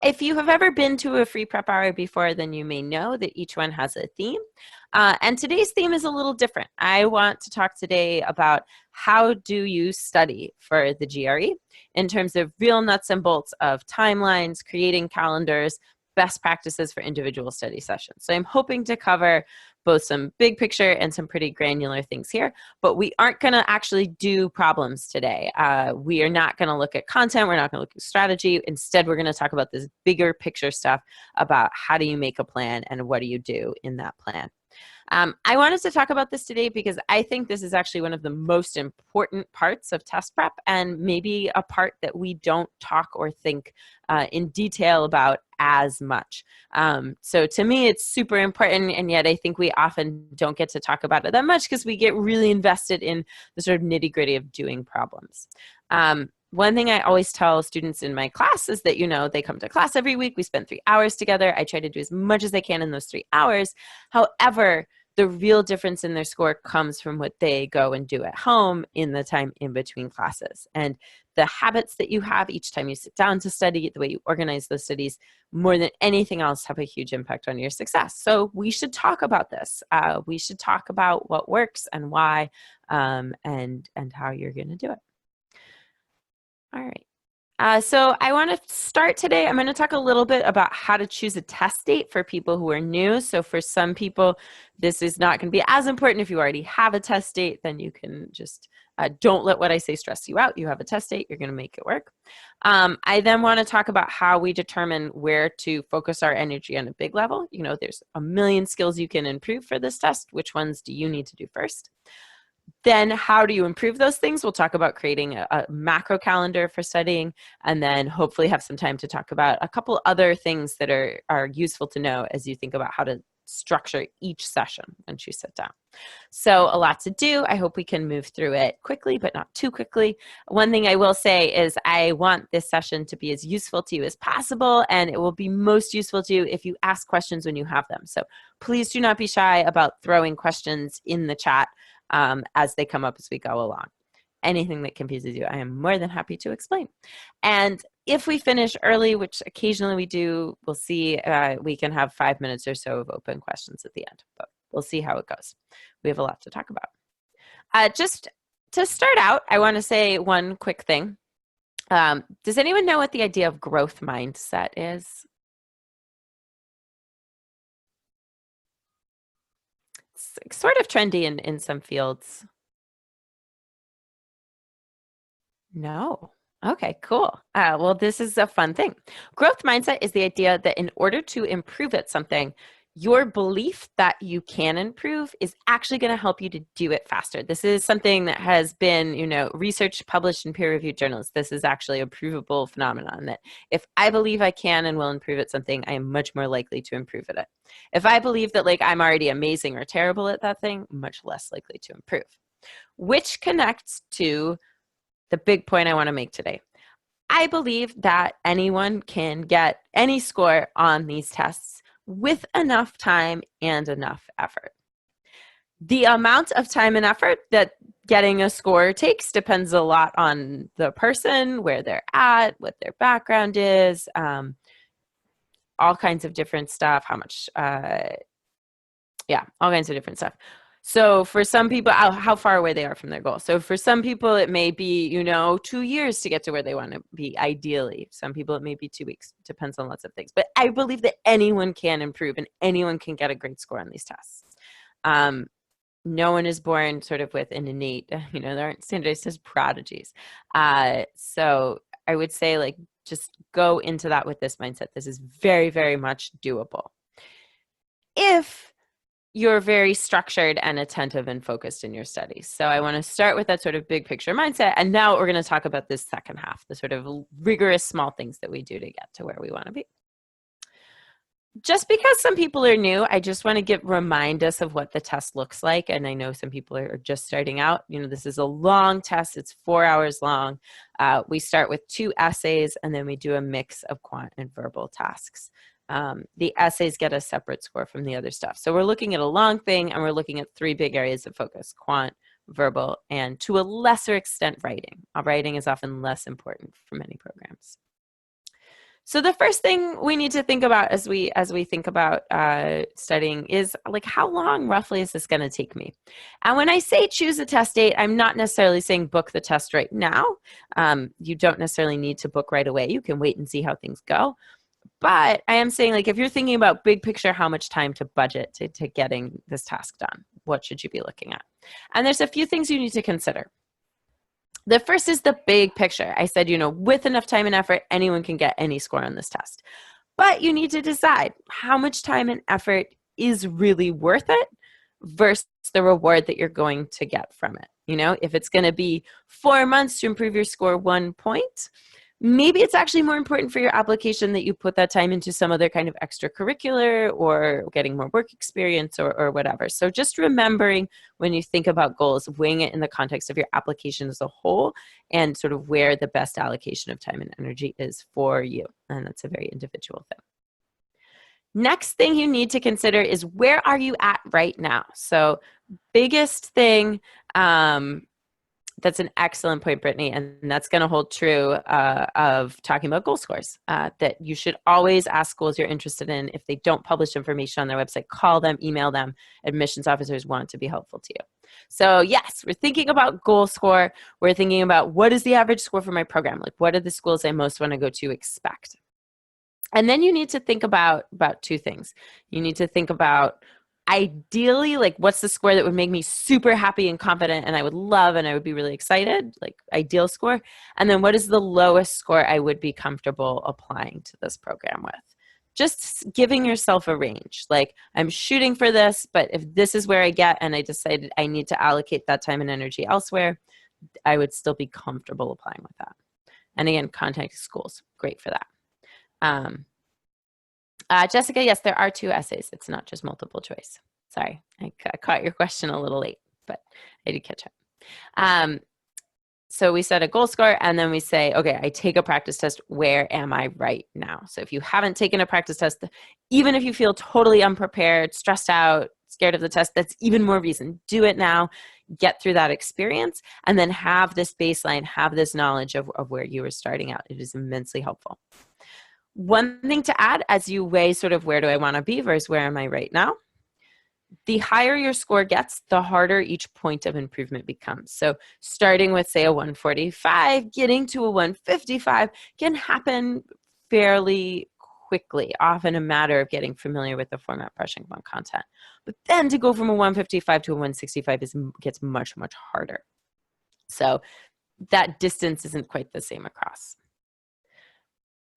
if you have ever been to a free prep hour before, then you may know that each one has a theme. And today's theme is a little different. I want to talk today about how do you study for the GRE in terms of real nuts and bolts of timelines, creating calendars, best practices for individual study sessions. So I'm hoping to cover both some big picture and some pretty granular things here, but we aren't going to actually do problems today. We are not going to look at content. We're not going to look at strategy. Instead, we're going to talk about this bigger picture stuff about how do you make a plan and what do you do in that plan. I wanted to talk about this today because I think this is actually one of the most important parts of test prep, and maybe a part that we don't talk or think in detail about as much. So to me, it's super important, and yet I think we often don't get to talk about it that much because we get really invested in the sort of nitty-gritty of doing problems. One thing I always tell students in my class is that, you know, they come to class every week. We spend 3 hours together. I try to do as much as I can in those 3 hours. However, the real difference in their score comes from what they go and do at home in the time in between classes. And the habits that you have each time you sit down to study, the way you organize those studies, more than anything else, have a huge impact on your success. So we should talk about this. We should talk about what works and why, and how you're going to do it. All right. So I want to start today. I'm going to talk a little bit about how to choose a test date for people who are new. So for some people, this is not going to be as important. If you already have a test date, then you can just don't let what I say stress you out. You have a test date, you're going to make it work. I then want to talk about how we determine where to focus our energy on a big level. You know, there's a million skills you can improve for this test. Which ones do you need to do first? Then how do you improve those things? We'll talk about creating a macro calendar for studying, and then hopefully have some time to talk about a couple other things that are useful to know as you think about how to structure each session once you sit down. So a lot to do. I hope we can move through it quickly, but not too quickly. One thing I will say is I want this session to be as useful to you as possible, and it will be most useful to you if you ask questions when you have them. So please do not be shy about throwing questions in the chat as they come up as we go along. Anything that confuses you, I am more than happy to explain. And if we finish early, which occasionally we do, we'll see, we can have 5 minutes or so of open questions at the end, but we'll see how it goes. We have a lot to talk about. Just to start out, I want to say one quick thing. Does anyone know what the idea of growth mindset is? It's sort of trendy in some fields. No. Okay, cool. Well, this is a fun thing. Growth mindset is the idea that in order to improve at something, your belief that you can improve is actually going to help you to do it faster. This is something that has been, you know, research published in peer-reviewed journals. This is actually a provable phenomenon that if I believe I can and will improve at something, I am much more likely to improve at it. If I believe that like I'm already amazing or terrible at that thing, much less likely to improve. Which connects to the big point I want to make today. I believe that anyone can get any score on these tests with enough time and enough effort. The amount of time and effort that getting a score takes depends a lot on the person, where they're at, what their background is, all kinds of different stuff, how much, yeah, all kinds of different stuff. So for some people, how far away they are from their goal. So for some people, it may be, you know, 2 years to get to where they want to be ideally. Some people, it may be 2 weeks. Depends on lots of things. But I believe that anyone can improve and anyone can get a great score on these tests. No one is born sort of with an innate, you know, there aren't standardized as prodigies. So I would say like, just go into that with this mindset. This is very, very much doable. If you're very structured and attentive and focused in your studies. So I want to start with that sort of big picture mindset. And now we're going to talk about this second half, the sort of rigorous small things that we do to get to where we want to be. Just because some people are new, I just want to remind us of what the test looks like. And I know some people are just starting out. You know, this is a long test. It's 4 hours long. We start with 2 essays, and then we do a mix of quant and verbal tasks. The essays get a separate score from the other stuff. So we're looking at a long thing, and we're looking at 3 big areas of focus: quant, verbal, and to a lesser extent, writing. Writing is often less important for many programs. So the first thing we need to think about as we think about studying is like, how long roughly is this going to take me? And when I say choose a test date, I'm not necessarily saying book the test right now. You don't necessarily need to book right away. You can wait and see how things go. But I am saying, like, if you're thinking about big picture, how much time to budget to getting this task done, what should you be looking at? And there's a few things you need to consider. The first is the big picture. I said, with enough time and effort, anyone can get any score on this test. But you need to decide how much time and effort is really worth it versus the reward that you're going to get from it. If it's going to be 4 months to improve your score 1 point, maybe it's actually more important for your application that you put that time into some other kind of extracurricular or getting more work experience or whatever. So just remembering when you think about goals, weighing it in the context of your application as a whole and sort of where the best allocation of time and energy is for you. And that's a very individual thing. Next thing you need to consider is, where are you at right now? So biggest thing, that's an excellent point, Brittany, and that's going to hold true of talking about goal scores, that you should always ask schools you're interested in. If they don't publish information on their website, call them, email them. Admissions officers want to be helpful to you. So yes, we're thinking about goal score. We're thinking about, what is the average score for my program? Like, what are the schools I most want to go to expect? And then you need to think about two things. You need to think about, ideally, like, what's the score that would make me super happy and confident and I would love and I would be really excited, like ideal score. And then what is the lowest score I would be comfortable applying to this program with? Just giving yourself a range. Like, I'm shooting for this, but if this is where I get and I decided I need to allocate that time and energy elsewhere, I would still be comfortable applying with that. And again, contact schools, great for that. Jessica, yes, there are 2 essays. It's not just multiple choice. Sorry, I caught your question a little late, but I did catch up. So we set a goal score, and then we say, okay, I take a practice test. Where am I right now? So if you haven't taken a practice test, even if you feel totally unprepared, stressed out, scared of the test, that's even more reason. Do it now. Get through that experience, and then have this baseline, have this knowledge of where you were starting out. It is immensely helpful. One thing to add as you weigh sort of, where do I want to be versus where am I right now? The higher your score gets, the harder each point of improvement becomes. So starting with, say, a 145, getting to a 155 can happen fairly quickly, often a matter of getting familiar with the format, brushing up on content. But then to go from a 155 to a 165 gets much, much harder. So that distance isn't quite the same across.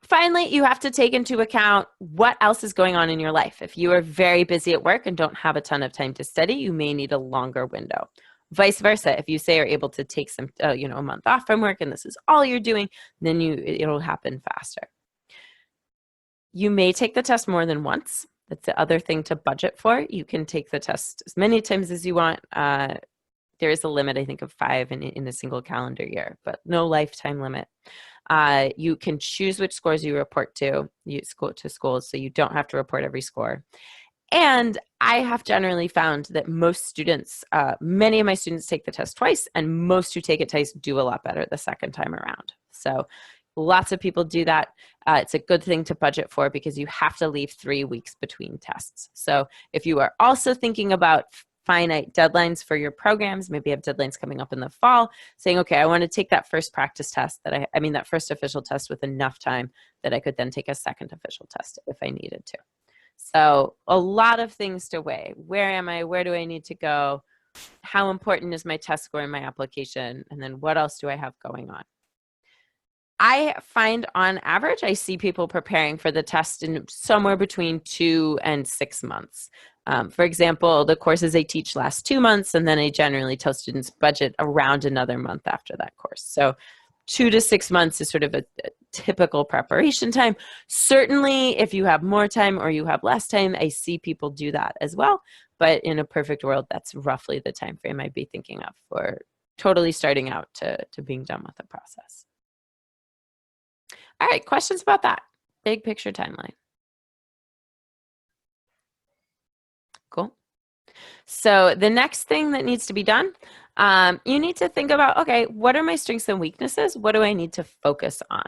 Finally, you have to take into account what else is going on in your life. If you are very busy at work and don't have a ton of time to study, you may need a longer window. Vice versa, if you say are able to take some, a month off from work and this is all you're doing, then it'll happen faster. You may take the test more than once. That's the other thing to budget for. You can take the test as many times as you want. There is a limit, I think, of 5 in a single calendar year, but no lifetime limit. You can choose which scores you report to schools, so you don't have to report every score. And I have generally found that most students, many of my students take the test twice, and most who take it twice do a lot better the second time around. So lots of people do that. It's a good thing to budget for, because you have to leave 3 weeks between tests. So if you are also thinking about finite deadlines for your programs, maybe you have deadlines coming up in the fall, saying, okay, I want to take that first practice test, that first official test with enough time that I could then take a second official test if I needed to. So a lot of things to weigh. Where am I? Where do I need to go? How important is my test score in my application? And then what else do I have going on? I find on average, I see people preparing for the test in somewhere between 2 and 6 months. For example, the courses I teach last 2 months, and then I generally tell students budget around another month after that course. So 2 to 6 months is sort of a typical preparation time. Certainly, if you have more time or you have less time, I see people do that as well. But in a perfect world, that's roughly the time frame I'd be thinking of for totally starting out to being done with the process. All right, questions about that? Big picture timeline. Cool. So the next thing that needs to be done, you need to think about, okay, what are my strengths and weaknesses? What do I need to focus on?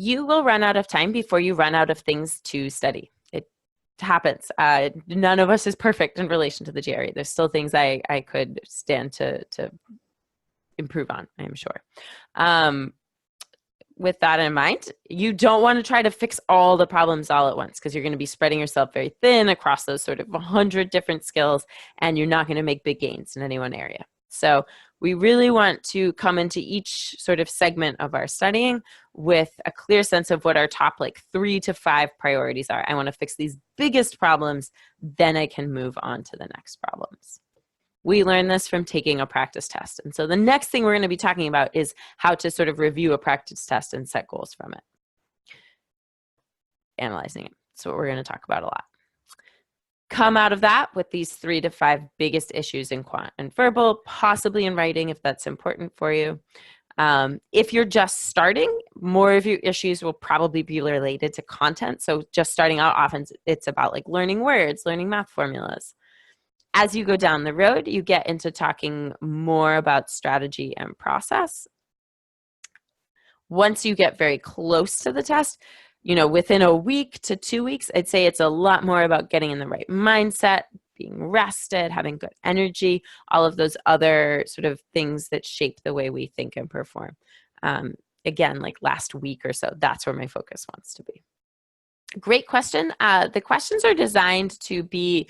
You will run out of time before you run out of things to study. It happens. None of us is perfect in relation to the GRE. There's still things I could stand to improve on, I am sure. With that in mind, you don't want to try to fix all the problems all at once, because you're going to be spreading yourself very thin across those sort of 100 different skills, and you're not going to make big gains in any one area. So we really want to come into each sort of segment of our studying with a clear sense of what our top like 3 to 5 priorities are. I want to fix these biggest problems, then I can move on to the next problems. We learned this from taking a practice test. And so the next thing we're going to be talking about is how to sort of review a practice test and set goals from it. Analyzing it. That's what we're going to talk about a lot. Come out of that with these 3 to 5 biggest issues in quant and verbal, possibly in writing if that's important for you. If you're just starting, more of your issues will probably be related to content. So just starting out, often it's about like learning words, learning math formulas. As you go down the road, you get into talking more about strategy and process. Once you get very close to the test, you know, within a week to 2 weeks, I'd say it's a lot more about getting in the right mindset, being rested, having good energy, all of those other sort of things that shape the way we think and perform. Again, like last week or so, that's where my focus wants to be. Great question. The questions are designed to be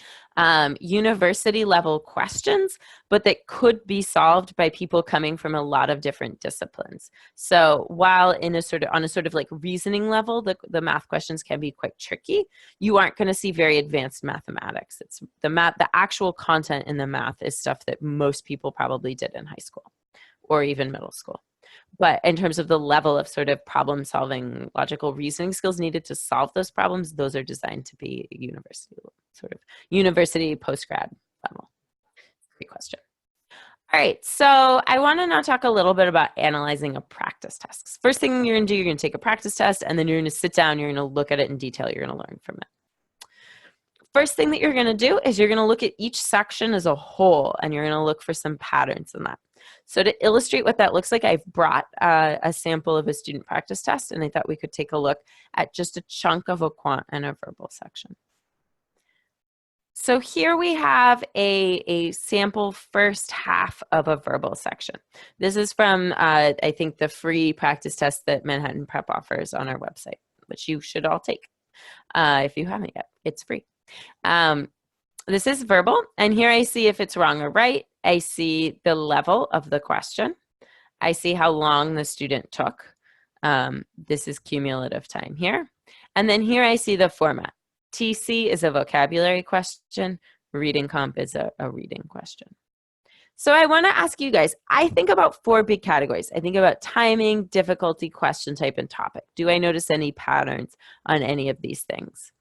university level questions, but that could be solved by people coming from a lot of different disciplines. So while on a sort of like reasoning level, the math questions can be quite tricky, you aren't going to see very advanced mathematics. It's the actual content in the math is stuff that most people probably did in high school or even middle school. But in terms of the level of sort of problem solving, logical reasoning skills needed to solve those problems, those are designed to be university post-grad level. Great question. All right, so I want to now talk a little bit about analyzing a practice test. First thing you're going to do, you're going to take a practice test, and then you're going to sit down, you're going to look at it in detail, you're going to learn from it. First thing that you're going to do is you're going to look at each section as a whole, and you're going to look for some patterns in that. So to illustrate what that looks like, I've brought a sample of a student practice test, and I thought we could take a look at just a chunk of a quant and a verbal section. So here we have a sample first half of a verbal section. This is from, I think, the free practice test that Manhattan Prep offers on our website, which you should all take if you haven't yet. It's free. This is verbal, and here I see if it's wrong or right. I see the level of the question. I see how long the student took. This is cumulative time here. And then here I see the format. TC is a vocabulary question. Reading comp is a reading question. So I want to ask you guys, I think about 4 big categories. I think about timing, difficulty, question type, and topic. Do I notice any patterns on any of these things?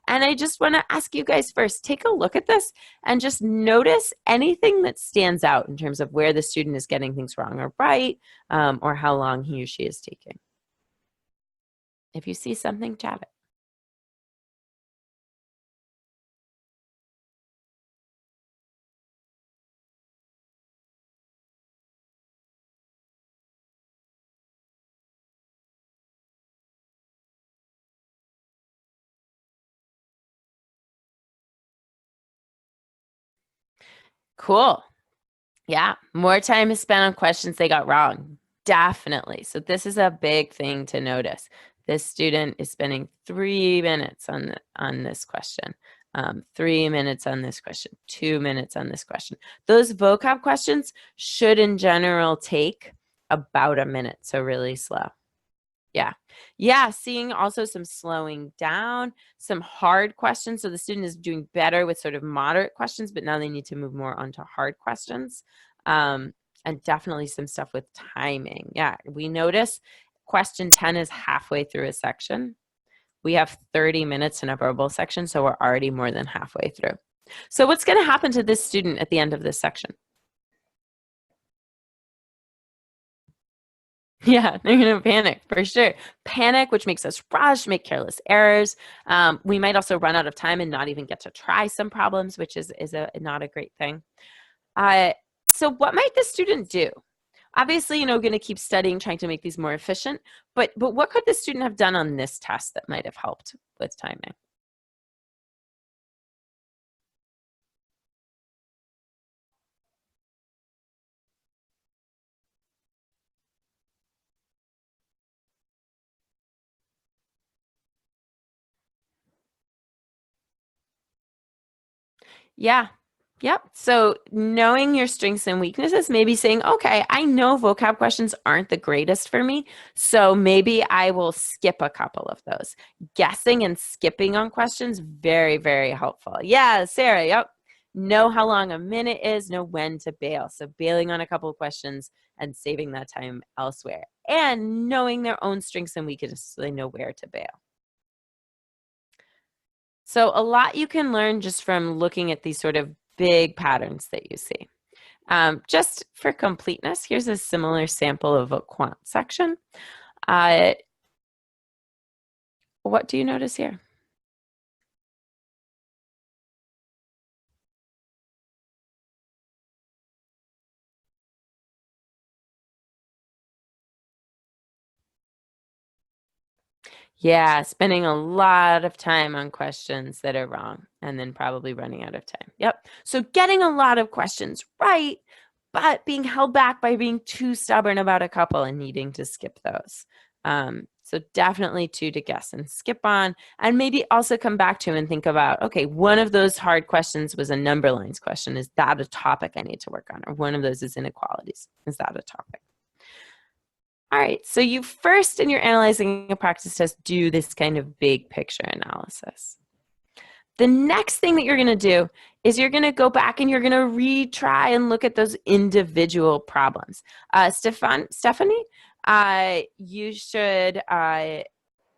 And I just want to ask you guys first, take a look at this and just notice anything that stands out in terms of where the student is getting things wrong or right, or how long he or she is taking. If you see something, chat it. Cool. Yeah, more time is spent on questions they got wrong. Definitely. So this is a big thing to notice. This student is spending 3 minutes on this question, 3 minutes on this question, 2 minutes on this question. Those vocab questions should in general take about a minute, so really slow. Yeah, seeing also some slowing down, some hard questions. So the student is doing better with sort of moderate questions, but now they need to move more onto hard questions. And definitely some stuff with timing. Yeah, we notice question 10 is halfway through a section. We have 30 minutes in a verbal section, so we're already more than halfway through. So what's going to happen to this student at the end of this section? Yeah, they're going to panic for sure. Panic, which makes us rush, make careless errors. We might also run out of time and not even get to try some problems, which is not a great thing. So what might the student do? Obviously, going to keep studying, trying to make these more efficient, but what could the student have done on this test that might have helped with timing? Yeah. Yep. So knowing your strengths and weaknesses, maybe saying, okay, I know vocab questions aren't the greatest for me, so maybe I will skip a couple of those. Guessing and skipping on questions, very, very helpful. Yeah, Sarah, yep. Know how long a minute is, know when to bail. So bailing on a couple of questions and saving that time elsewhere. And knowing their own strengths and weaknesses so they know where to bail. So a lot you can learn just from looking at these sort of big patterns that you see. Just for completeness, here's a similar sample of a quant section. What do you notice here? Yeah, spending a lot of time on questions that are wrong and then probably running out of time. Yep. So getting a lot of questions right, but being held back by being too stubborn about a couple and needing to skip those. So definitely two to guess and skip on, and maybe also come back to and think about, okay, one of those hard questions was a number lines question. Is that a topic I need to work on? Or one of those is inequalities. Is that a topic? All right, so you first, in your analyzing a practice test, do this kind of big picture analysis. The next thing that you're going to do is you're going to go back and you're going to retry and look at those individual problems. Stephanie, you should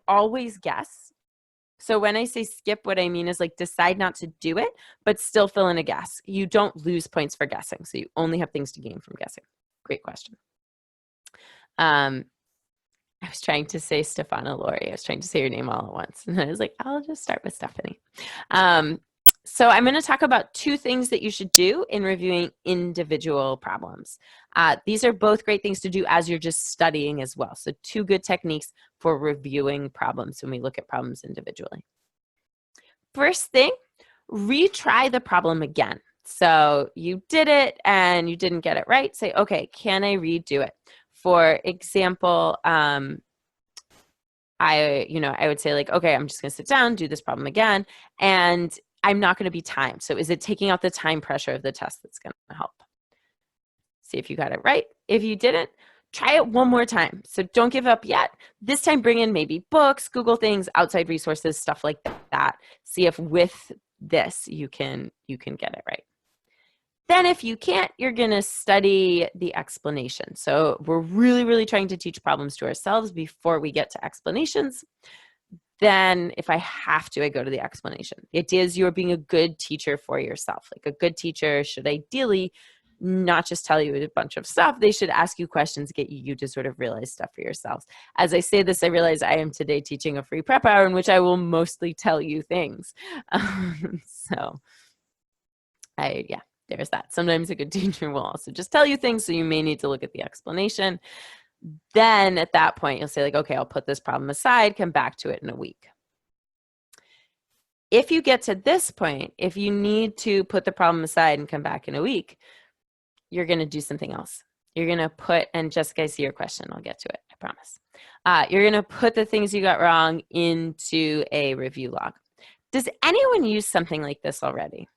always guess. So when I say skip, what I mean is like decide not to do it, but still fill in a guess. You don't lose points for guessing, so you only have things to gain from guessing. Great question. I was trying to say Stefana Lori. I was trying to say your name all at once. And I was like, I'll just start with Stephanie. So I'm going to talk about two things that you should do in reviewing individual problems. These are both great things to do as you're just studying as well. So two good techniques for reviewing problems when we look at problems individually. First thing, retry the problem again. So you did it and you didn't get it right. Say, okay, can I redo it? For example, I would say like, okay, I'm just going to sit down, do this problem again, and I'm not going to be timed. So is it taking out the time pressure of the test that's going to help? See if you got it right. If you didn't, try it one more time. So don't give up yet. This time bring in maybe books, Google things, outside resources, stuff like that. See if with this you can get it right. Then if you can't, you're going to study the explanation. So we're really, really trying to teach problems to ourselves before we get to explanations. Then if I have to, I go to the explanation. The idea is you're being a good teacher for yourself. Like a good teacher should ideally not just tell you a bunch of stuff. They should ask you questions, get you to sort of realize stuff for yourselves. As I say this, I realize I am today teaching a free prep hour in which I will mostly tell you things. There's that. Sometimes a good teacher will also just tell you things, so you may need to look at the explanation. Then at that point, you'll say like, okay, I'll put this problem aside, come back to it in a week. If you get to this point, if you need to put the problem aside and come back in a week, you're going to do something else. You're going to put, and Jessica, I see your question. I'll get to it, I promise. You're going to put the things you got wrong into a review log. Does anyone use something like this already?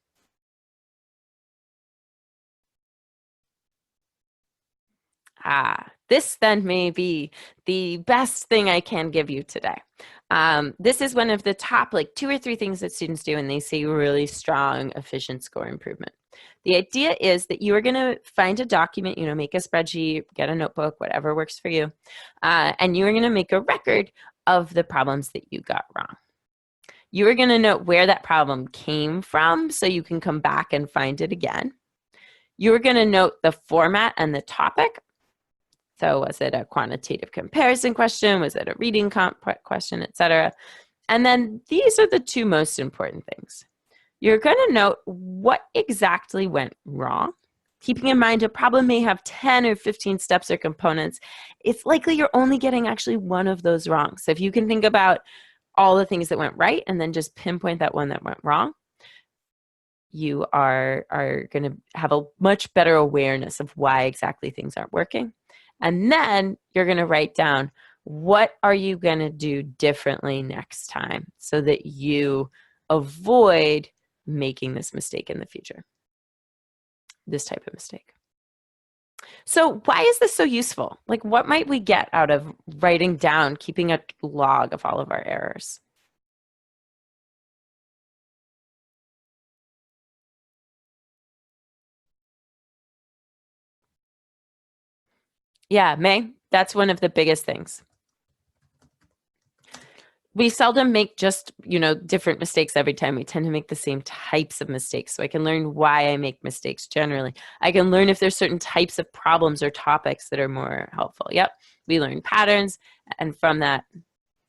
This then may be the best thing I can give you today. This is one of the top like 2 or 3 things that students do when they see really strong efficient score improvement. The idea is that you are going to find a document, make a spreadsheet, get a notebook, whatever works for you, and you are going to make a record of the problems that you got wrong. You are going to note where that problem came from so you can come back and find it again. You are going to note the format and the topic. So was it a quantitative comparison question? Was it a reading question, etc.? And then these are the 2 most important things. You're going to note what exactly went wrong, keeping in mind a problem may have 10 or 15 steps or components, it's likely you're only getting actually one of those wrong. So if you can think about all the things that went right and then just pinpoint that one that went wrong, you are going to have a much better awareness of why exactly things aren't working. And then you're going to write down, what are you going to do differently next time so that you avoid making this mistake in the future, this type of mistake. So why is this so useful? Like, what might we get out of writing down, keeping a log of all of our errors? Yeah, May, that's one of the biggest things. We seldom make just, different mistakes every time. We tend to make the same types of mistakes. So I can learn why I make mistakes generally. I can learn if there's certain types of problems or topics that are more helpful. Yep, we learn patterns, and from that,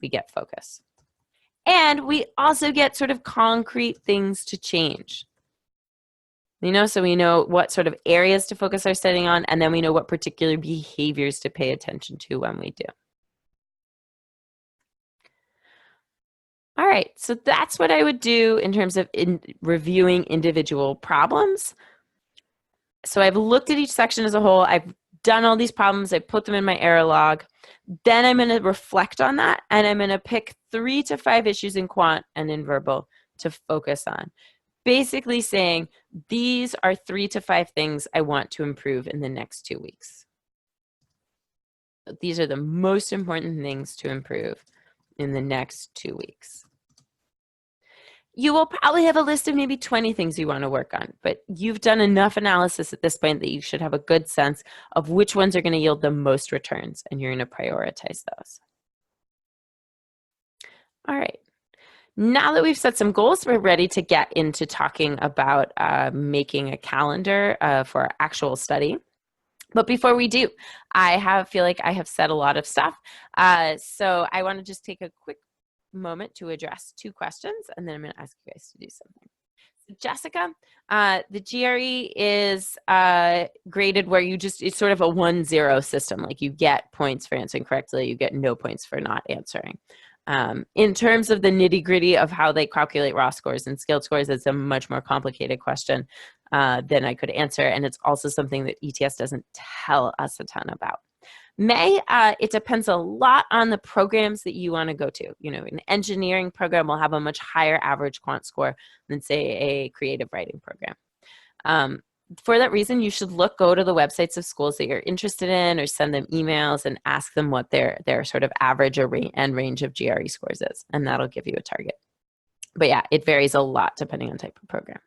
we get focus. And we also get sort of concrete things to change. So we know what sort of areas to focus our studying on, and then we know what particular behaviors to pay attention to when we do. All right, so that's what I would do in terms of reviewing individual problems. So I've looked at each section as a whole. I've done all these problems. I put them in my error log. Then I'm going to reflect on that, and I'm going to pick 3 to 5 issues in quant and in verbal to focus on. Basically saying, these are 3 to 5 things I want to improve in the next 2 weeks. These are the most important things to improve in the next 2 weeks. You will probably have a list of maybe 20 things you want to work on, but you've done enough analysis at this point that you should have a good sense of which ones are going to yield the most returns, and you're going to prioritize those. All right. Now that we've set some goals, we're ready to get into talking about making a calendar for our actual study. But before we do, I feel like I have said a lot of stuff. So I want to just take a quick moment to address 2 questions, and then I'm going to ask you guys to do something. So Jessica, the GRE is graded where it's sort of a 1-0 system. Like, you get points for answering correctly, you get no points for not answering. In terms of the nitty-gritty of how they calculate raw scores and skilled scores, it's a much more complicated question than I could answer, and it's also something that ETS doesn't tell us a ton about. May, it depends a lot on the programs that you want to go to. An engineering program will have a much higher average quant score than, say, a creative writing program. For that reason, you should go to the websites of schools that you're interested in, or send them emails and ask them what their sort of average or end range of GRE scores is, and that'll give you a target. But yeah, it varies a lot depending on type of program.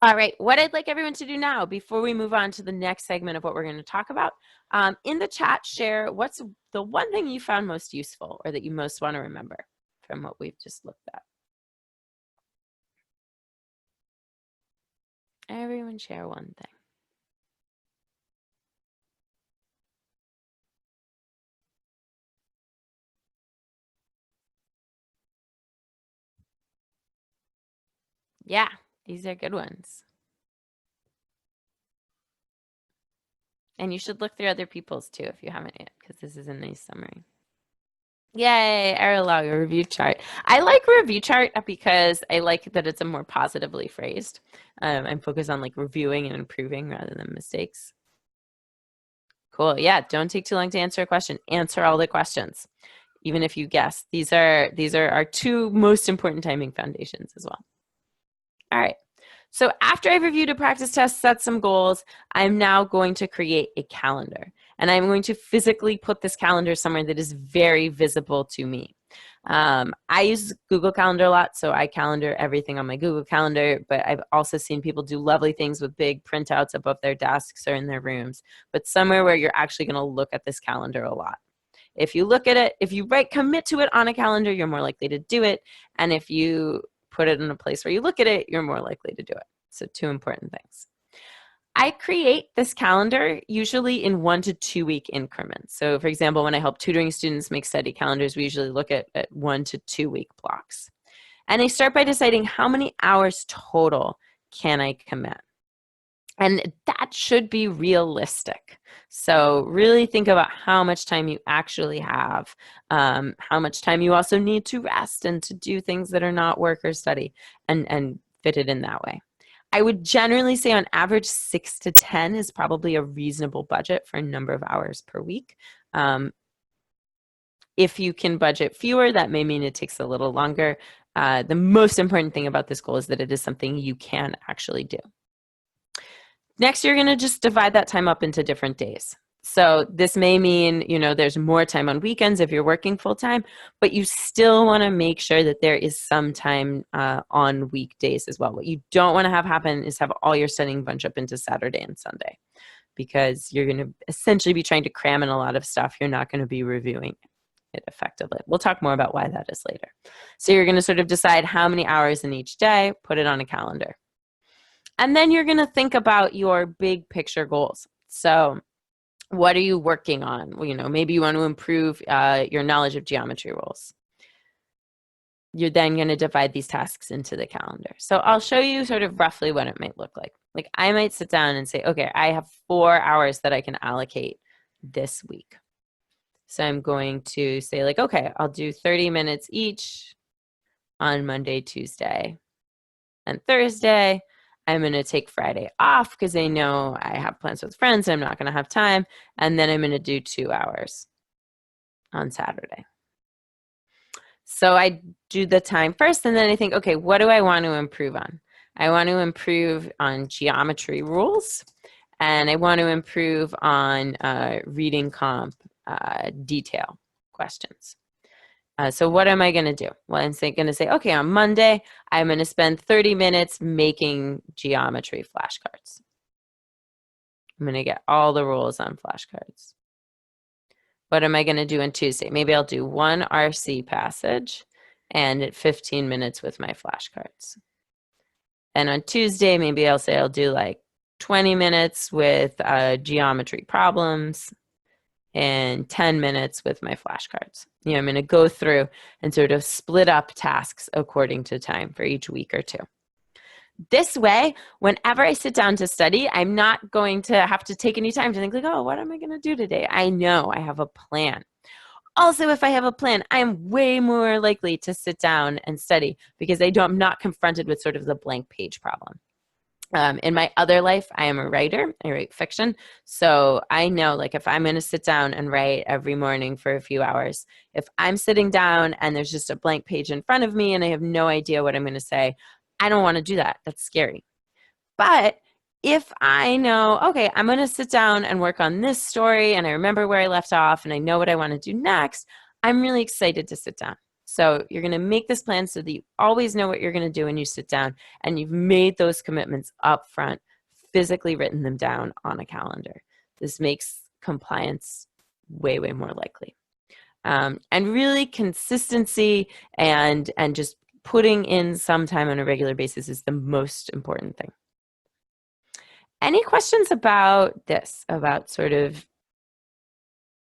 All right, what I'd like everyone to do now, before we move on to the next segment of what we're going to talk about, in the chat, share what's the one thing you found most useful or that you most want to remember from what we've just looked at. Everyone share one thing. Yeah, these are good ones. And you should look through other people's too if you haven't yet, because this is a nice summary. Yay, error log, a review chart. I like review chart because I like that it's a more positively phrased. I'm focused on like reviewing and improving rather than mistakes. Cool, yeah, don't take too long to answer a question. Answer all the questions, even if you guess. These are our 2 most important timing foundations as well. All right. So after I've reviewed a practice test, set some goals, I'm now going to create a calendar. And I'm going to physically put this calendar somewhere that is very visible to me. I use Google Calendar a lot, so I calendar everything on my Google Calendar, but I've also seen people do lovely things with big printouts above their desks or in their rooms, but somewhere where you're actually going to look at this calendar a lot. If you look at it, if you commit to it on a calendar, you're more likely to do it. And if you put it in a place where you look at it, you're more likely to do it. So 2 important things. I create this calendar usually in 1 to 2 week increments. So for example, when I help tutoring students make study calendars, we usually look at 1 to 2 week blocks. And I start by deciding how many hours total can I commit. And that should be realistic. So really think about how much time you actually have, how much time you also need to rest and to do things that are not work or study, and fit it in that way. I would generally say on average 6 to 10 is probably a reasonable budget for a number of hours per week. If you can budget fewer, that may mean it takes a little longer. The most important thing about this goal is that it is something you can actually do. Next, you're going to just divide that time up into different days. So this may mean, there's more time on weekends if you're working full time, but you still want to make sure that there is some time on weekdays as well. What you don't want to have happen is have all your studying bunch up into Saturday and Sunday, because you're going to essentially be trying to cram in a lot of stuff. You're not going to be reviewing it effectively. We'll talk more about why that is later. So you're going to sort of decide how many hours in each day, put it on a calendar. And then you're going to think about your big picture goals. So what are you working on? Well, maybe you want to improve your knowledge of geometry rules. You're then going to divide these tasks into the calendar. So I'll show you sort of roughly what it might look like. Like I might sit down and say, okay, I have 4 hours that I can allocate this week. So I'm going to say like, okay, I'll do 30 minutes each on Monday, Tuesday, and Thursday. I'm going to take Friday off because I know I have plans with friends. I'm not going to have time. And then I'm going to do 2 hours on Saturday. So I do the time first, and then I think, okay, what do I want to improve on? I want to improve on geometry rules, and I want to improve on reading comp detail questions. So what am I going to do? Well, I'm going to say, okay, on Monday, I'm going to spend 30 minutes making geometry flashcards. I'm going to get all the rules on flashcards. What am I going to do on Tuesday? Maybe I'll do 1 RC passage and 15 minutes with my flashcards. And on Tuesday, maybe I'll say I'll do like 20 minutes with geometry problems and 10 minutes with my flashcards. I'm going to go through and sort of split up tasks according to time for each week or 2. This way, whenever I sit down to study, I'm not going to have to take any time to think like, oh, what am I going to do today? I know I have a plan. Also, if I have a plan, I'm way more likely to sit down and study because I'm not confronted with sort of the blank page problem. In my other life, I am a writer. I write fiction. So I know like if I'm going to sit down and write every morning for a few hours, if I'm sitting down and there's just a blank page in front of me and I have no idea what I'm going to say, I don't want to do that. That's scary. But if I know, okay, I'm going to sit down and work on this story and I remember where I left off and I know what I want to do next, I'm really excited to sit down. So you're going to make this plan so that you always know what you're going to do when you sit down and you've made those commitments up front, physically written them down on a calendar. This makes compliance way, way more likely. And really consistency and just putting in some time on a regular basis is the most important thing. Any questions about this, about sort of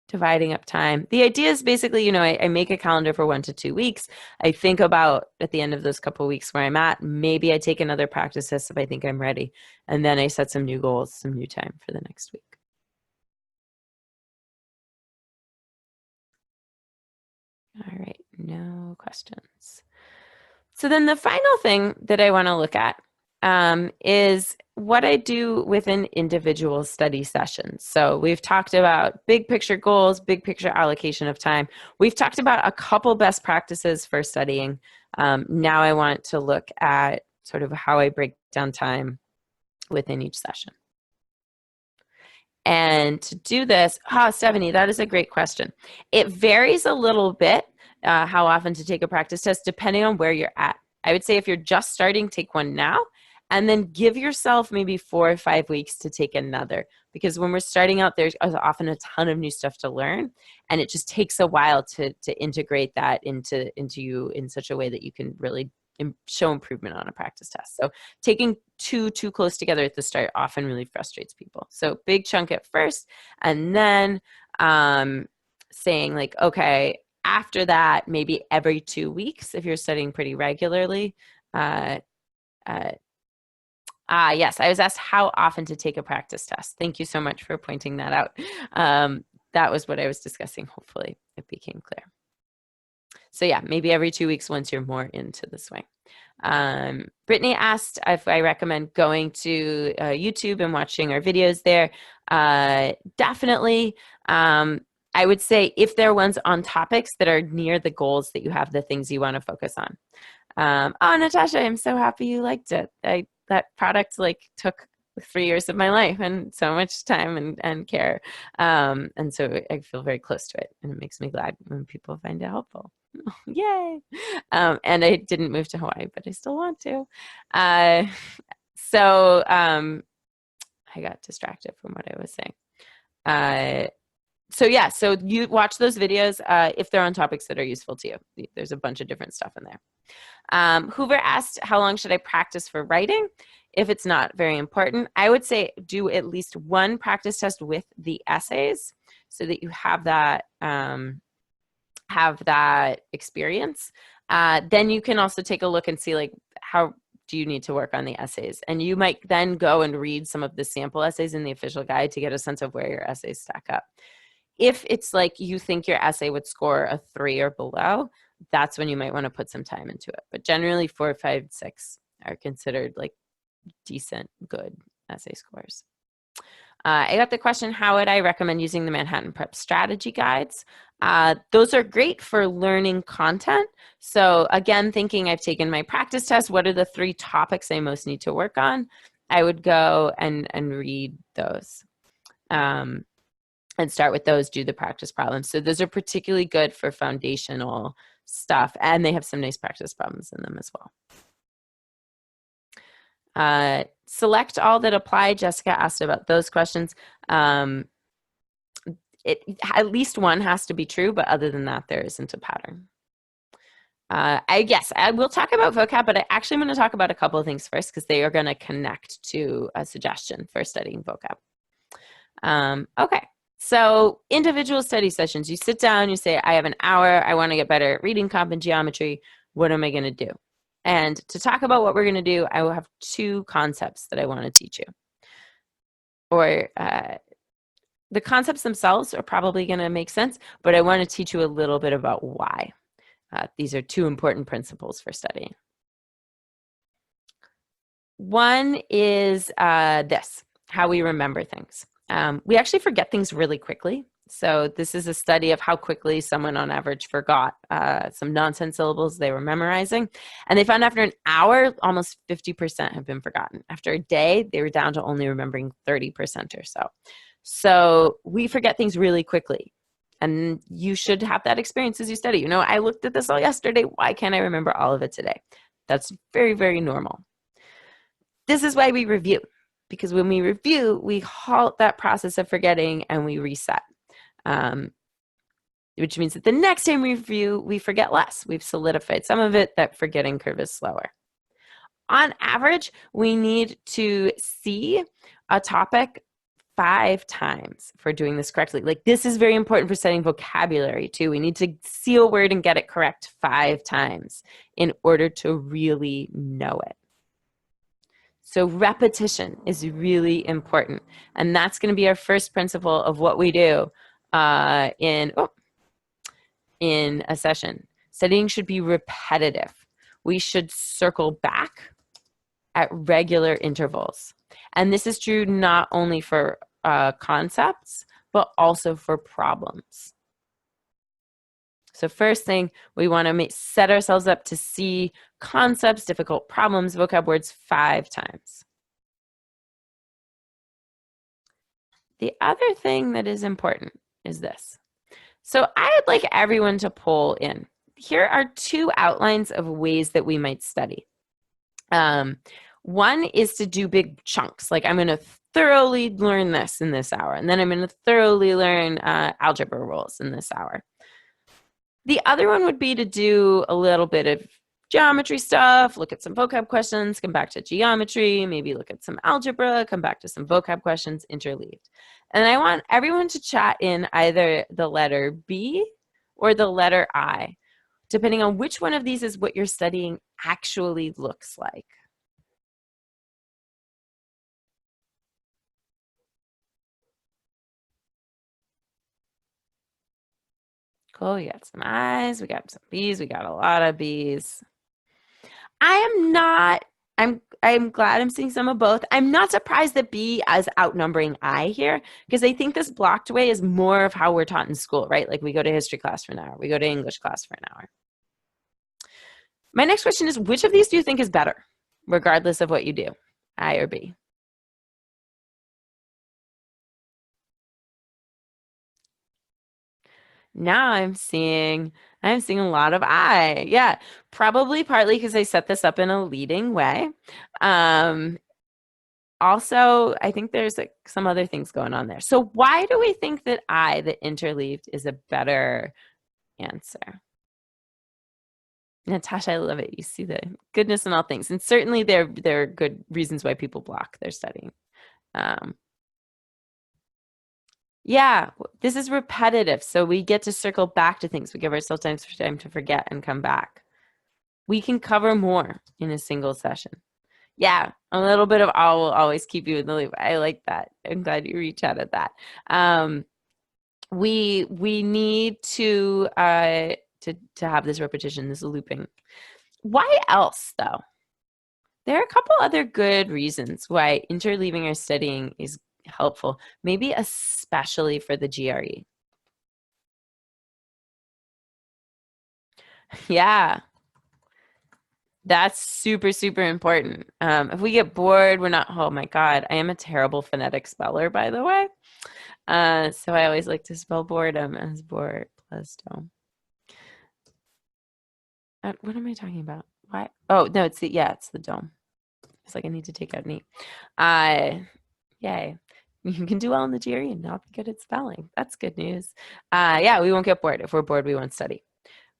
dividing up time? The idea is basically, I make a calendar for 1 to 2 weeks. I think about at the end of those couple of weeks where I'm at. Maybe I take another practice test if I think I'm ready. And then I set some new goals, some new time for the next week. All right, no questions. So then the final thing that I want to look at is what I do within individual study sessions. So we've talked about big picture goals, big picture allocation of time. We've talked about a couple best practices for studying. Now I want to look at sort of how I break down time within each session. And to do this, Stephanie, that is a great question. It varies a little bit how often to take a practice test depending on where you're at. I would say if you're just starting, take one now, and then give yourself maybe 4 or 5 weeks to take another. Because when we're starting out, there's often a ton of new stuff to learn, and it just takes a while to integrate that into you in such a way that you can really show improvement on a practice test. So taking too close together at the start often really frustrates people. So big chunk at first, and then saying like, okay, after that, maybe every 2 weeks if you're studying pretty regularly. Yes, I was asked how often to take a practice test. Thank you so much for pointing that out. That was what I was discussing. Hopefully it became clear. So yeah, maybe every 2 weeks once you're more into the swing. Brittany asked if I recommend going to YouTube and watching our videos there. Definitely. I would say if there are ones on topics that are near the goals that you have, the things you want to focus on. Oh, Natasha, I'm so happy you liked it. That product like took 3 years of my life and so much time and care. And so I feel very close to it, and it makes me glad when people find it helpful. Yay. And I didn't move to Hawaii, but I still want to. So I got distracted from what I was saying. So yeah, so you watch those videos if they're on topics that are useful to you. There's a bunch of different stuff in there. Hoover asked, how long should I practice for writing? If it's not very important, I would say do at least one practice test with the essays so that you have that experience. Then you can also take a look and see like how do you need to work on the essays, and you might then go and read some of the sample essays in the official guide to get a sense of where your essays stack up. If it's like you think your essay would score a 3 or below, that's when you might want to put some time into it. But generally 4, 5, 6 are considered like decent, good essay scores. I got the question, how would I recommend using the Manhattan Prep strategy guides? Those are great for learning content. So again, thinking I've taken my practice test, what are the 3 topics I most need to work on? I would go and read those. And start with those, do the practice problems. So those are particularly good for foundational stuff, and they have some nice practice problems in them as well. Select all that apply. Jessica asked about those questions. At least one has to be true, but other than that, there isn't a pattern. I will talk about vocab, but I actually am going to talk about a couple of things first because they are going to connect to a suggestion for studying vocab. Okay. So individual study sessions, you sit down, you say, I have an hour, I want to get better at reading, comp, and geometry. What am I going to do? And to talk about what we're going to do, I will have 2 concepts that I want to teach you. Or the concepts themselves are probably going to make sense, but I want to teach you a little bit about why. These are 2 important principles for studying. One is this, how we remember things. We actually forget things really quickly. So this is a study of how quickly someone on average forgot some nonsense syllables they were memorizing. And they found after an hour, almost 50% have been forgotten. After a day, they were down to only remembering 30% or so. So we forget things really quickly. And you should have that experience as you study. You know, I looked at this all yesterday. Why can't I remember all of it today? That's very, very normal. This is why we review. Because when we review, we halt that process of forgetting and we reset. Which means that the next time we review, we forget less. We've solidified some of it, that forgetting curve is slower. On average, we need to see a topic 5 times for doing this correctly. Like, this is very important for studying vocabulary too. We need to see a word and get it correct 5 times in order to really know it. So repetition is really important. And that's going to be our first principle of what we do in a session. Studying should be repetitive. We should circle back at regular intervals. And this is true not only for concepts, but also for problems. So first thing, we want to set ourselves up to see concepts, difficult problems, vocab words 5 times. The other thing that is important is this. So I'd like everyone to poll in. Here are 2 outlines of ways that we might study. One is to do big chunks, like I'm going to thoroughly learn this in this hour, and then I'm going to thoroughly learn algebra rules in this hour. The other one would be to do a little bit of geometry stuff, look at some vocab questions, come back to geometry, maybe look at some algebra, come back to some vocab questions interleaved. And I want everyone to chat in either the letter B or the letter I, depending on which one of these is what you're studying actually looks like. Cool. We got some I's. We got some B's. We got a lot of B's. I am not. I'm glad I'm seeing some of both. I'm not surprised that B is outnumbering I here because I think this blocked way is more of how we're taught in school, right? Like we go to history class for an hour, we go to English class for an hour. My next question is, which of these do you think is better, regardless of what you do, I or B? Now I'm seeing a lot of I. Yeah, probably partly because I set this up in a leading way. Also, I think there's like some other things going on there. So why do we think that I, the interleaved, is a better answer? Natasha, I love it. You see the goodness in all things. And certainly there are good reasons why people block their studying. Yeah, this is repetitive. So we get to circle back to things. We give ourselves time to forget and come back. We can cover more in a single session. Yeah, a little bit of all will always keep you in the loop. I like that. I'm glad you reach out at that. We need to have this repetition, this looping. Why else though? There are a couple other good reasons why interleaving or studying is helpful, maybe especially for the GRE. Yeah, that's super, super important. If we get bored, we're not, oh my God, I am a terrible phonetic speller, by the way. So I always like to spell boredom as bored plus dome. What am I talking about? Why? Oh, no, it's the dome. It's like I need to take out neat. Yay. You can do well in the GRE and not be good at spelling. That's good news. Yeah, we won't get bored. If we're bored, we won't study.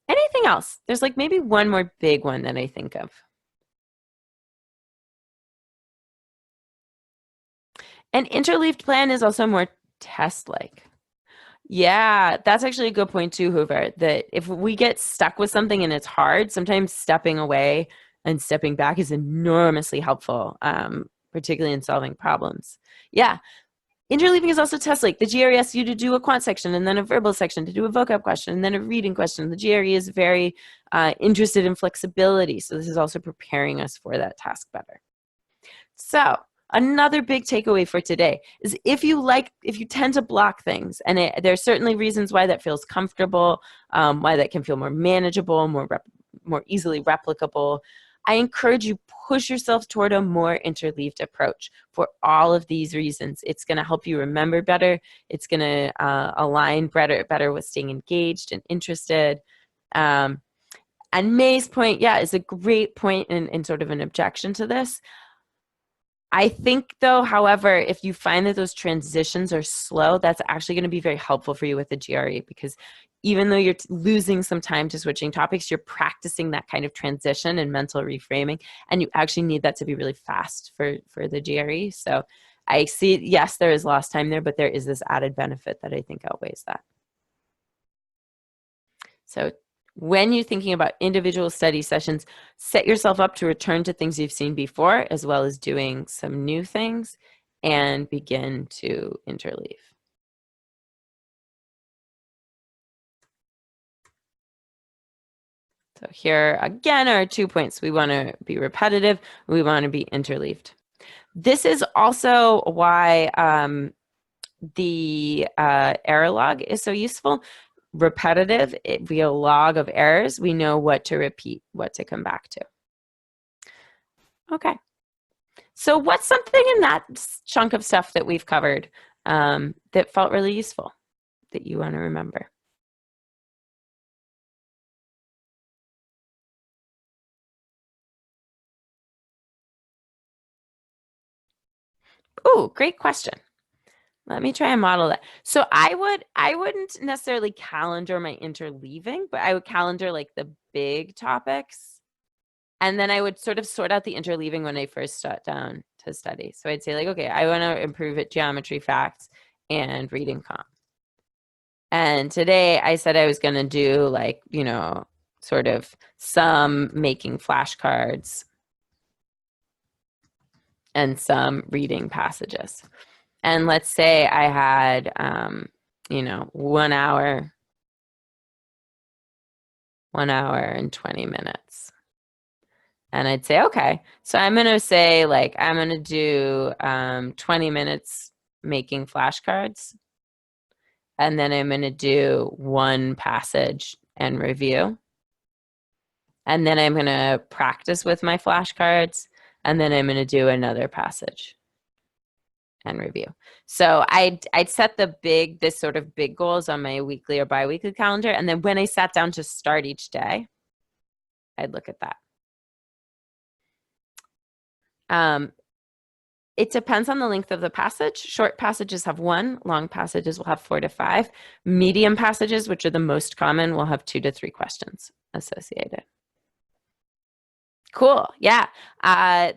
Anything else? There's like maybe one more big one that I think of. An interleaved plan is also more test-like. Yeah, that's actually a good point too, Hoover, that if we get stuck with something and it's hard, sometimes stepping away and stepping back is enormously helpful, particularly in solving problems. Yeah, interleaving is also test like. The GRE asks you to do a quant section and then a verbal section, to do a vocab question and then a reading question. The GRE is very interested in flexibility, so this is also preparing us for that task better. So another big takeaway for today is if you tend to block things, and there's certainly reasons why that feels comfortable, why that can feel more manageable, more easily replicable. I encourage you, push yourself toward a more interleaved approach for all of these reasons. It's going to help you remember better. It's going to align better with staying engaged and interested. And May's point, yeah, is a great point in sort of an objection to this. I think though, however, if you find that those transitions are slow, that's actually going to be very helpful for you with the GRE, because even though you're losing some time to switching topics, you're practicing that kind of transition and mental reframing, and you actually need that to be really fast for the GRE. So I see, yes, there is lost time there, but there is this added benefit that I think outweighs that. So when you're thinking about individual study sessions, set yourself up to return to things you've seen before, as well as doing some new things, and begin to interleave. So here again are 2 points. We want to be repetitive. We want to be interleaved. This is also why the error log is so useful. Repetitive, via log of errors, we know what to repeat, what to come back to. Okay. So what's something in that chunk of stuff that we've covered that felt really useful that you want to remember? Oh, great question. Let me try and model that. So I wouldn't necessarily calendar my interleaving, but I would calendar like the big topics. And then I would sort of sort out the interleaving when I first sat down to study. So I'd say like, okay, I want to improve at geometry, facts, and reading comp. And today I said I was going to do like, sort of some making flashcards and some reading passages. And let's say I had, 1 hour 1 hour and 20 minutes. And I'd say, okay, so I'm going to say like, I'm going to do 20 minutes making flashcards. And then I'm going to do one passage and review. And then I'm going to practice with my flashcards. And then I'm going to do another passage and review. So I'd set this sort of big goals on my weekly or biweekly calendar. And then when I sat down to start each day, I'd look at that. It depends on the length of the passage. Short passages have 1, long passages will have 4 to 5. Medium passages, which are the most common, will have 2 to 3 questions associated. Cool. Yeah.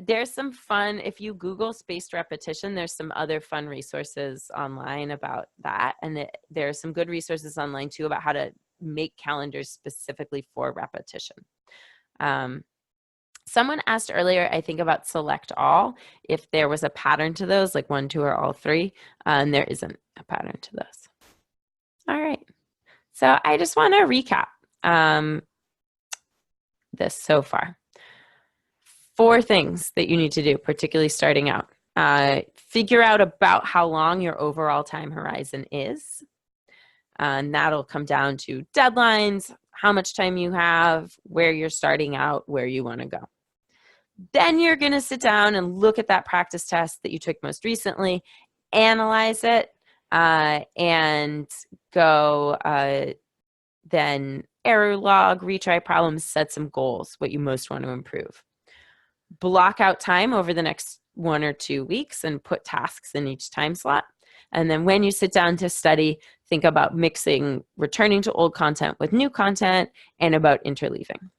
There's some fun, if you Google spaced repetition, there's some other fun resources online about that. And there are some good resources online too about how to make calendars specifically for repetition. Someone asked earlier, I think, about select all, if there was a pattern to those, like 1, 2, or all 3, and there isn't a pattern to those. All right. So I just want to recap this so far. 4 things that you need to do, particularly starting out. Figure out about how long your overall time horizon is. And that'll come down to deadlines, how much time you have, where you're starting out, where you want to go. Then you're going to sit down and look at that practice test that you took most recently, analyze it, and go then error log, retry problems, set some goals, what you most want to improve. Block out time over the next 1 or 2 weeks and put tasks in each time slot. And then when you sit down to study, think about mixing, returning to old content with new content, and about interleaving.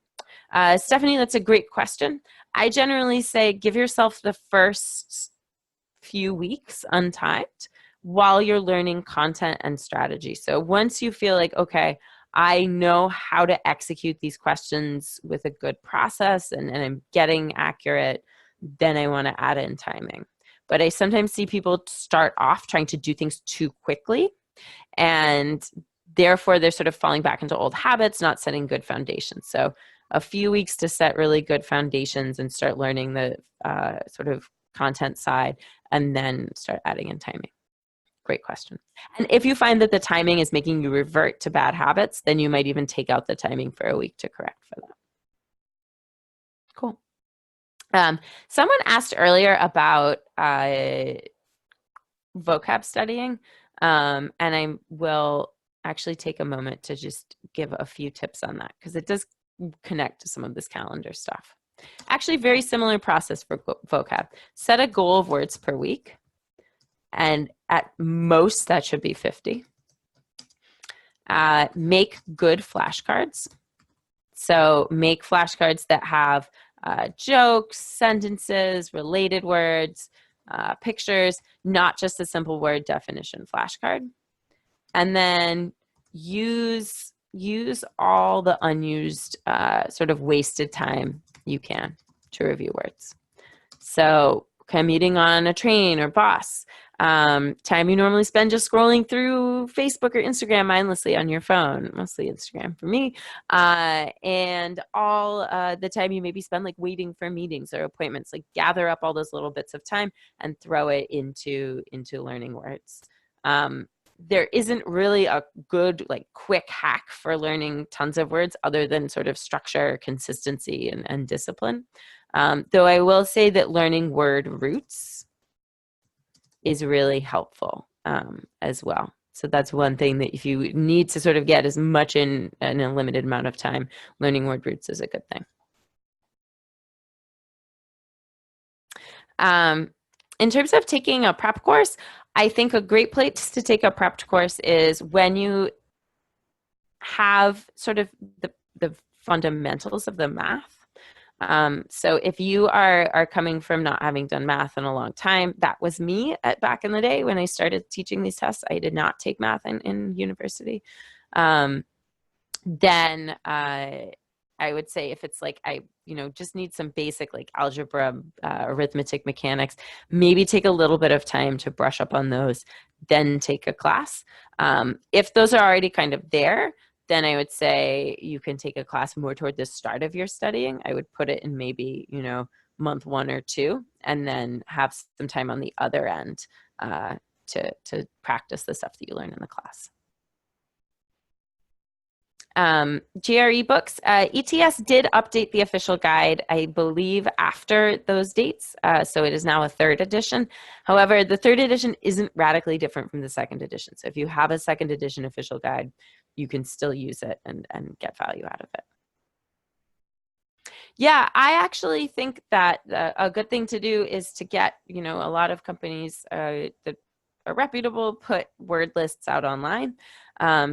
Stephanie, that's a great question. I generally say give yourself the first few weeks untimed while you're learning content and strategy. So once you feel like, okay, I know how to execute these questions with a good process and I'm getting accurate, then I want to add in timing. But I sometimes see people start off trying to do things too quickly, and therefore they're sort of falling back into old habits, not setting good foundations. So a few weeks to set really good foundations and start learning the sort of content side, and then start adding in timing. Great question. And if you find that the timing is making you revert to bad habits, then you might even take out the timing for a week to correct for that. Cool. Someone asked earlier about vocab studying, and I will actually take a moment to just give a few tips on that, because it does connect to some of this calendar stuff. Actually, very similar process for vocab. Set a goal of words per week, and at most that should be 50. Make good flashcards. So make flashcards that have jokes, sentences, related words, pictures, not just a simple word definition flashcard. And then use all the unused sort of wasted time you can to review words. So commuting on a train or bus, time you normally spend just scrolling through Facebook or Instagram mindlessly on your phone, mostly Instagram for me, and all the time you maybe spend like waiting for meetings or appointments. Like gather up all those little bits of time and throw it into learning words. There isn't really a good like quick hack for learning tons of words other than sort of structure, consistency, and discipline. Though I will say that learning word roots is really helpful as well. So that's one thing that if you need to sort of get as much in a limited amount of time, learning word roots is a good thing. In terms of taking a prep course, I think a great place to take a prepped course is when you have sort of the fundamentals of the math. So if you are coming from not having done math in a long time, that was me back in the day when I started teaching these tests. I did not take math in university. Then I would say if it's like I just need some basic like algebra, arithmetic mechanics, maybe take a little bit of time to brush up on those, then take a class. If those are already kind of there, then I would say you can take a class more toward the start of your studying. I would put it in maybe, month 1 or 2, and then have some time on the other end to practice the stuff that you learn in the class. GRE books. ETS did update the official guide, I believe, after those dates. So it is now a 3rd edition. However, the 3rd edition isn't radically different from the 2nd edition. So if you have a 2nd edition official guide, you can still use it and get value out of it. Yeah, I actually think that a good thing to do is to get, a lot of companies that are reputable put word lists out online.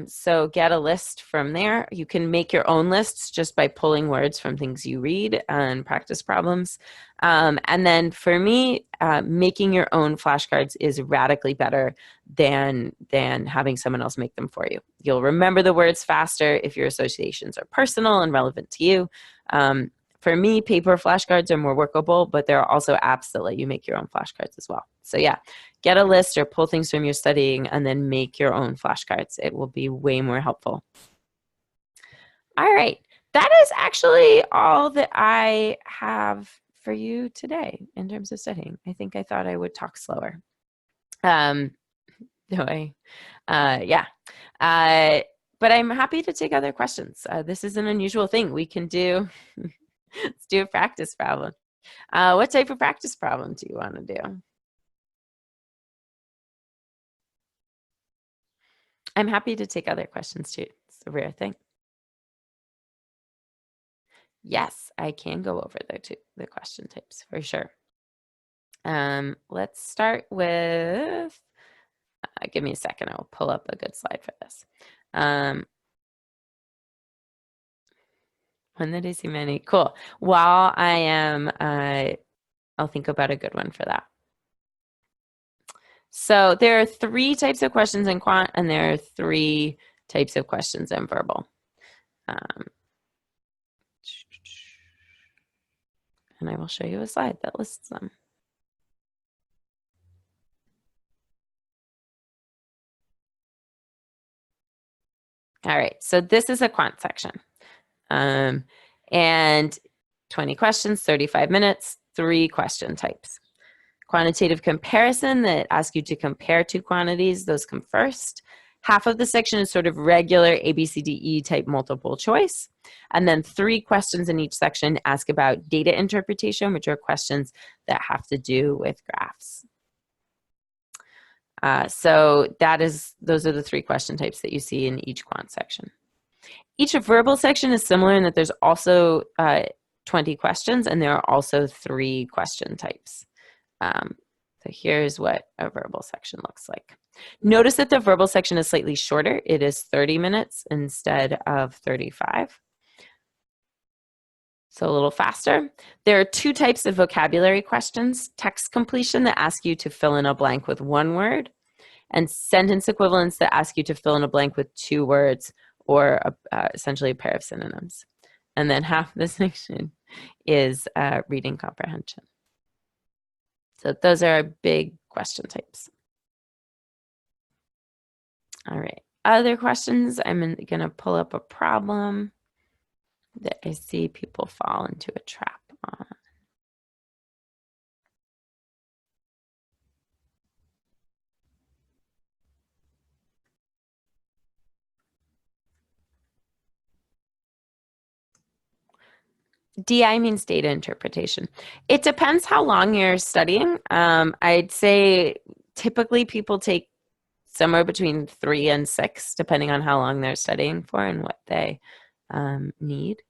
So get a list from there. You can make your own lists just by pulling words from things you read and practice problems. And then for me, making your own flashcards is radically better than having someone else make them for you. You'll remember the words faster if your associations are personal and relevant to you. For me, paper flashcards are more workable, but there are also apps that let you make your own flashcards as well. So yeah, get a list or pull things from your studying and then make your own flashcards. It will be way more helpful. All right, that is actually all that I have for you today in terms of studying. I thought I would talk slower. Yeah. But I'm happy to take other questions. This is an unusual thing we can do. Let's do a practice problem. What type of practice problem do you want to do? I'm happy to take other questions too. It's a rare thing. Yes, I can go over the question types for sure. Let's start with, give me a second. I will pull up a good slide for this. When did I see many? Cool. While I am, I'll think about a good one for that. So there are 3 types of questions in quant, and there are 3 types of questions in verbal. And I will show you a slide that lists them. All right, so this is a quant section. And 20 questions, 35 minutes, 3 question types. Quantitative comparison that asks you to compare 2 quantities, those come first. Half of the section is sort of regular ABCDE type multiple choice. And then 3 questions in each section ask about data interpretation, which are questions that have to do with graphs. So those are the 3 question types that you see in each quant section. Each verbal section is similar in that there's also 20 questions, and there are also 3 question types. So here's what a verbal section looks like. Notice that the verbal section is slightly shorter. It is 30 minutes instead of 35. So a little faster. There are 2 types of vocabulary questions: text completion that ask you to fill in a blank with 1 word, and sentence equivalence that ask you to fill in a blank with 2 words or essentially a pair of synonyms. And then half of the section is reading comprehension. So those are our big question types. All right, other questions? I'm going to pull up a problem that I see people fall into a trap on. DI means data interpretation. It depends how long you're studying. I'd say typically people take somewhere between 3 and 6, depending on how long they're studying for and what they need.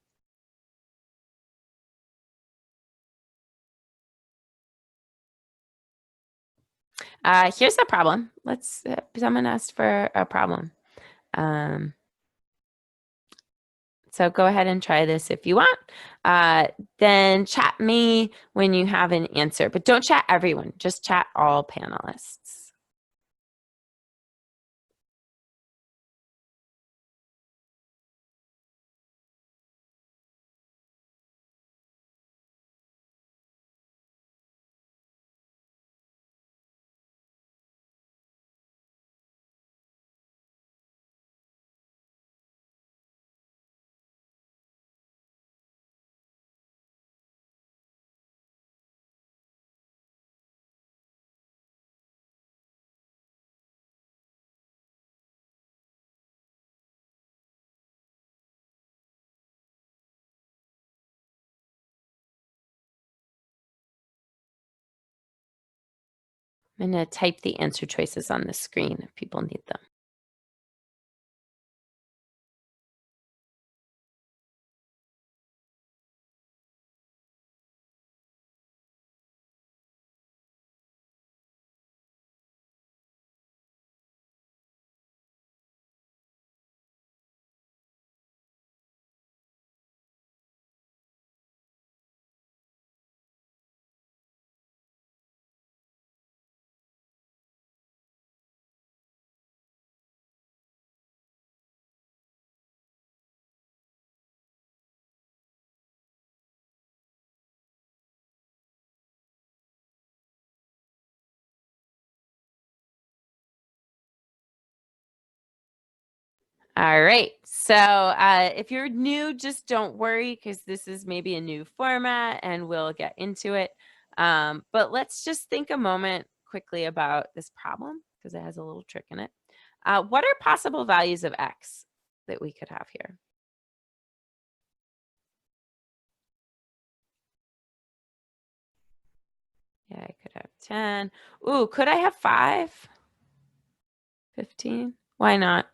Here's a problem. Someone asked for a problem. So go ahead and try this if you want. Then chat me when you have an answer, but don't chat everyone, just chat all panelists. I'm going to type the answer choices on the screen if people need them. All right. So if you're new, just don't worry because this is maybe a new format and we'll get into it. But let's just think a moment quickly about this problem because it has a little trick in it. What are possible values of x that we could have here? Yeah, I could have 10. Ooh, could I have 5? 15? Why not?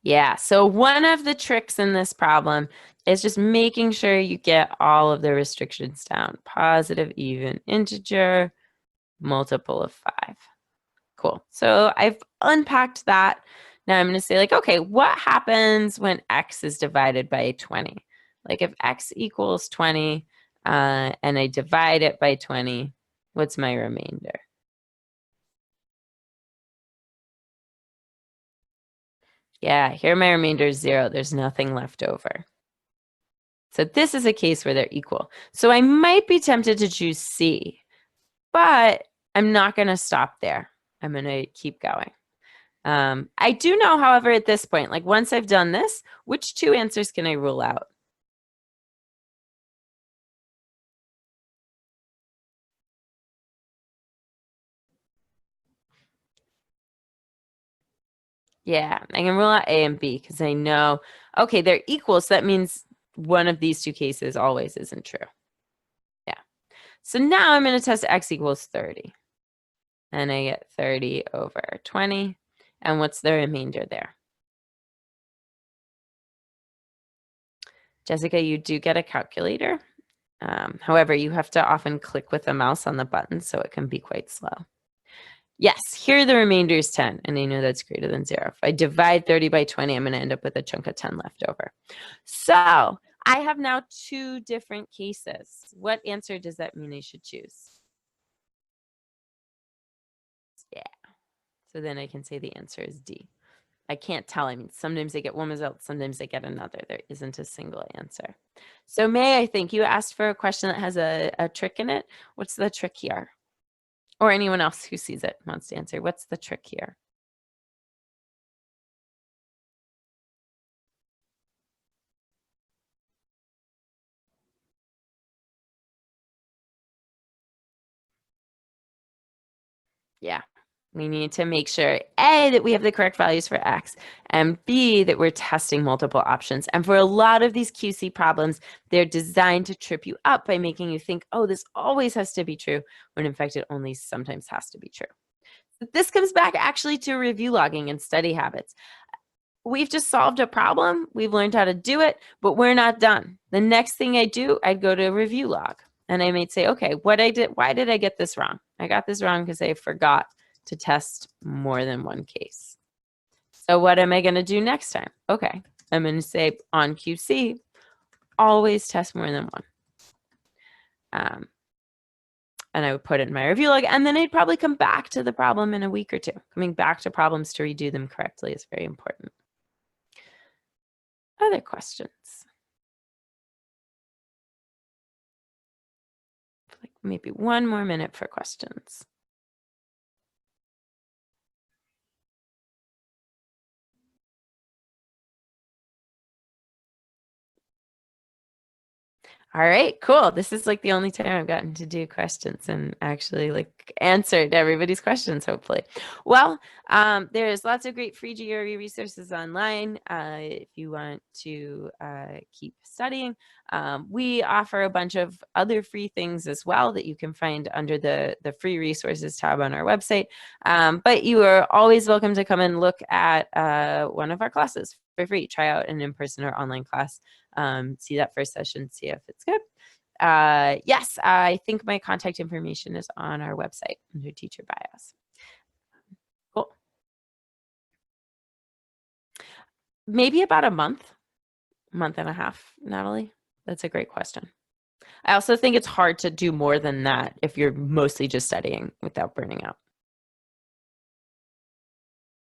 Yeah, so one of the tricks in this problem is just making sure you get all of the restrictions down. Positive, even, integer, multiple of 5. Cool. So I've unpacked that. Now I'm going to say like, okay, what happens when x is divided by 20? Like if x equals 20 and I divide it by 20, what's my remainder? Yeah, here my remainder is 0. There's nothing left over. So this is a case where they're equal. So I might be tempted to choose C, but I'm not going to stop there. I'm going to keep going. I do know, however, at this point, like once I've done this, which 2 answers can I rule out? Yeah, I can rule out A and B because I know, okay, they're equal. So that means one of these 2 cases always isn't true. Yeah. So now I'm going to test x equals 30. And I get 30 over 20. And what's the remainder there? Jessica, you do get a calculator. However, you have to often click with the mouse on the button, so it can be quite slow. Yes, here the remainder is 10, and I know that's greater than 0. If I divide 30 by 20, I'm going to end up with a chunk of 10 left over. So I have now 2 different cases. What answer does that mean I should choose? Yeah. So then I can say the answer is D. I can't tell. I mean, sometimes I get one result, sometimes I get another. There isn't a single answer. So May, I think you asked for a question that has a trick in it. What's the trick here? Or anyone else who sees it wants to answer. What's the trick here? Yeah, we need to make sure, A, that we have the correct values for x, and B, that we're testing multiple options. And for a lot of these QC problems, they're designed to trip you up by making you think, oh, this always has to be true, when in fact, it only sometimes has to be true. This comes back actually to review logging and study habits. We've just solved a problem. We've learned how to do it, but we're not done. The next thing I do, I'd go to a review log and I might say, okay, why did I get this wrong? I got this wrong because I forgot to test more than one case. So what am I going to do next time? Okay, I'm going to say on QC, always test more than one. And I would put it in my review log, and then I'd probably come back to the problem in a week or 2. Coming back to problems to redo them correctly is very important. Other questions? Like maybe 1 more minute for questions. All right, cool. This is like the only time I've gotten to do questions and actually like answered everybody's questions, hopefully. Well, there's lots of great free GRE resources online if you want to keep studying. We offer a bunch of other free things as well that you can find under the free resources tab on our website. But you are always welcome to come and look at one of our classes for free. Try out an in-person or online class. See that first session, see if it's good. Yes, I think my contact information is on our website under teacher bios. Cool. Maybe about a month and a half, Natalie. That's a great question. I also think it's hard to do more than that if you're mostly just studying without burning out.